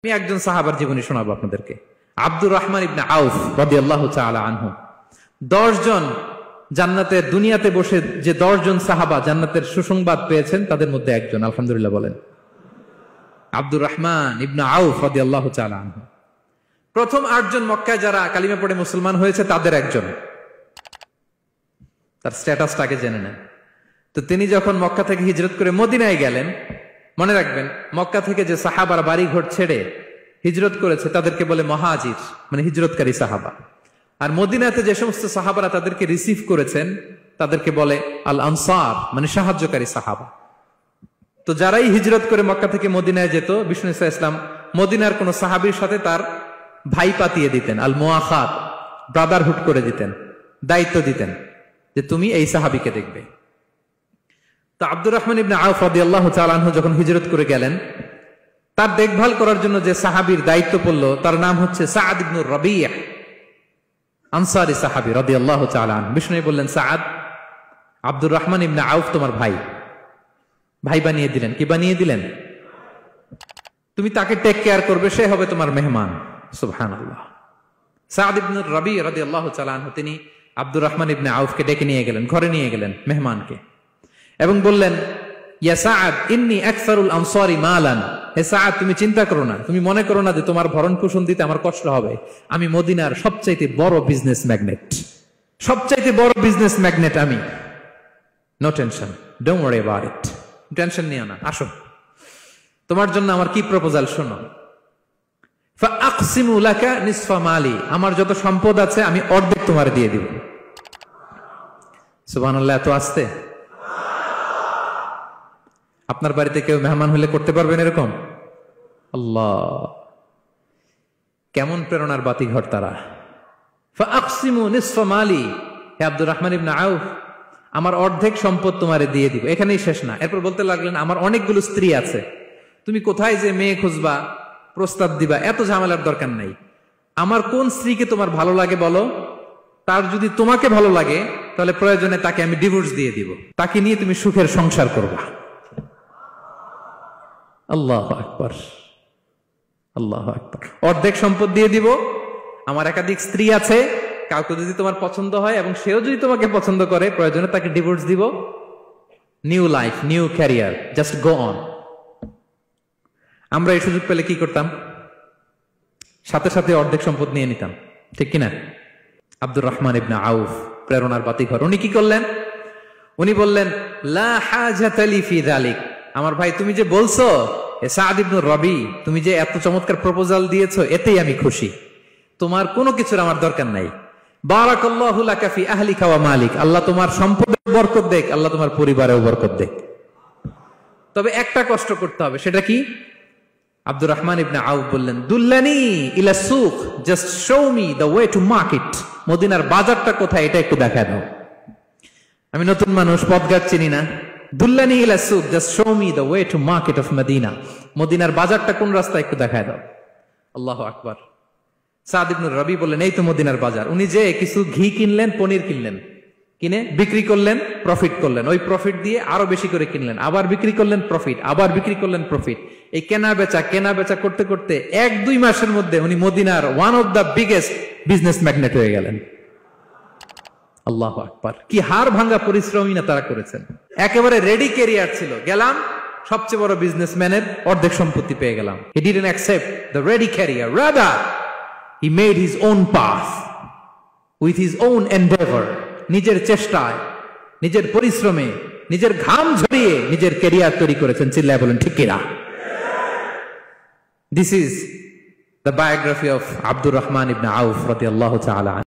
আমি একজন সাহাবার জীবনী শোনাবো আপনাদেরকে। আব্দুর রহমান ইবনে আউফ রাদিয়াল্লাহু তাআলা আনহু। 10 জন জান্নাতের দুনিয়াতে বসে যে 10 জন সাহাবা জান্নাতের সুসংবাদ পেয়েছেন তাদের মধ্যে একজন, আলহামদুলিল্লাহ বলেন। আব্দুর রহমান ইবনে আউফ রাদিয়াল্লাহু তাআলা আনহু প্রথম 8 জন মক্কায় যারা কালিমা পড়ে মুসলমান হয়েছে তাদের একজন। তার স্ট্যাটাসটাকে জেনে নেন। তো তিনি যখন মক্কা থেকে হিজরত করে মদিনায় গেলেন, মনে রাখবেন মক্কা থেকে যে সাহাবারা বাড়ি ঘর ছেড়ে হিজরত করেছে তাদেরকে বলে মহাজির, মানে হিজরতকারী সাহাবা। আর মদিনাতে যে সমস্ত সাহাবারা তাদেরকে রিসিভ করেছেন তাদেরকে বলে আল আনসার, মানে সাহায্যকারী সাহাবা। তো যারাই হিজরত করে মক্কা থেকে মদিনায় যেত, বিষ্ণু ইসলাম মদিনার কোন সাহাবীর সাথে তার ভাই পাতিয়ে দিতেন, আল মুআখাত, ব্রাদারহুড করে দিতেন, দায়িত্ব দিতেন যে তুমি এই সাহাবীকে দেখবে। তো আব্দুর রহমান ইবনে আউফ রাদিয়াল্লাহু তাআলা আনহু যখন হিজরত করে গেলেন, তার দেখভাল করার জন্য যে সাহাবীর দায়িত্ব পড়ল তার নাম হচ্ছে সাআদ ইবনে রাবিয়া, আনসারী সাহাবী রাদিয়াল্লাহু তাআলা আনহু। বিষ্ণু বললেন, সাআদ, আব্দুর রহমান ইবনে আউফ তোমার ভাই, ভাই বানিয়ে দিলেন। কি বানিয়ে দিলেন? তুমি তাকে টেক কেয়ার করবে, সে হবে তোমার মেহমান। সুবহানাল্লাহ। সাআদ ইবনে রাবিয়া রাদিয়াল্লাহু তাআলা আনহু তিনি আব্দুর রহমান ইবনে আউফকে ডেকে নিয়ে গেলেন, ঘরে নিয়ে গেলেন মেহমানকে, এবং বললেন, ইয়া সাআদ ইন্নী আকসারুল আনসারি মালান। হে সাআদ, তুমি চিন্তা করো না, তুমি মনে করো না যে তোমার ভরণ পোষণ দিতে আমার কষ্ট হবে। আমি মদিনার সবচাইতে বড় বিজনেস ম্যাগনেট, সবচাইতে বড় বিজনেস ম্যাগনেট আমি। No tension, don't worry about it. Tension নিও না, আসো, তোমার জন্য আমার কি প্রপোজাল শোনো। ফাআকসিমু লাকা নিসফা মালি, আমার যত সম্পদ আছে আমি অর্ধেক তোমার দিয়ে দিব। সুবহানাল্লাহ। এত আসতে আপনার বাড়িতে কেউ মেহমান হলে করতে পারবেন এরকম? আল্লাহ, কেমন প্রেরণার বাতিঘর তারা। ফাআকসিমু নিসফা মালি, হে আব্দুর রহমান ইবনে আউফ, আমার অর্ধেক সম্পদ তোমারে দিয়ে দিব। এখানেই শেষ না, এরপর বলতে লাগলেন, আমার অনেকগুলো স্ত্রী আছে, তুমি কোথায় যে মেয়ে খুঁজবা, প্রস্তাব দিবা, এত ঝামেলার দরকার নাই। আমার কোন স্ত্রীকে তোমার ভালো লাগে বলো, তার যদি তোমাকে ভালো লাগে তাহলে প্রয়োজনে তাকে আমি ডিভোর্স দিয়ে দিব, তাকে নিয়ে তুমি সুখের সংসার করবা। আল্লাহু আকবার, আল্লাহু আকবার। অর্ধেক সম্পদ দিয়ে দিব, আমার একাধিক স্ত্রী আছে, কাউকে যদি তোমার পছন্দ হয় এবং সেও যদি তোমাকে পছন্দ করে প্রয়োজনে তাকে ডিভোর্স দিব। New life, new career, just go on. আমরা এই সুযোগ পেলে কি করতাম? সাথে সাথে অর্ধেক সম্পদ নিয়ে নিতাম, ঠিক কিনা? আব্দুর রহমান ইবনে আউফ প্রেরণার বাতিঘর। উনি কি করলেন? উনি বললেন, লা হাজাতা লি ফি যালিক। আমার ভাই, তুমি যে বলছো সাআদ ইবনে রবি, তুমি যে এত চমৎকার প্রপোজাল দিয়েছো, এতেই আমি খুশি। তোমার কোনো কিছুর আমার দরকার নাই। বারাকাল্লাহু লাকা ফি আহলিকা ওয়া মালিক, আল্লাহ তোমার সম্পদে বরকত দেখ, আল্লাহ তোমার পরিবারেও বরকত দেখ। তবে একটা কষ্ট করতে হবে, সেটা কি? আব্দুর রহমান ইবনে আউফ বললেন, দুল্লানি ইলা সুক, just show me the way to market. মদিনার বাজারটা কোথায় এটা একটু দেখায় দাও। আমি নতুন মানুষ, পথঘাট চিনি না। দুল্লানি ইলা সুক, just show me the way to market of Medina. মদিনার বাজারটা কোন রাস্তা একটু দেখায় দাও। আল্লাহু আকবার। সাআদ ইবনে রবি বললেন, এই তো মদিনার বাজার। উনি যে কিছু ঘি কিনলেন, পনির কিনলেন, কিনে বিক্রি করলেন, প্রফিট করলেন। ওই প্রফিট দিয়ে আরো বেশি করে কিনলেন, আবার বিক্রি করলেন, প্রফিট, আবার বিক্রি করলেন, প্রফিট। এই কেনা বেচা করতে করতে 1-2 মাসের মধ্যে উনি মদিনার one of the biggest business magnate হয়ে গেলেন। আল্লাহু আকবার। কি হাড় ভাঙ্গা পরিশ্রমই না তারা করেছেন। একেবারে রেডি ক্যারিয়ার ছিল, গেলাম সবচেয়ে বড় বিজনেসম্যানের অর্ধেক সম্পত্তি পেয়ে গেলাম। He didn't accept the ready career, rather he made his own path with his own Endeavour. নিজের চেষ্টায়, নিজের পরিশ্রমে, নিজের ঘাম ঝরিয়ে নিজের ক্যারিয়ার তৈরি করেছেন। চিল্লায় বলেন ঠিক কিনা? This is the biography of Abdul Rahman ibn Auf radiyallahu ta'ala.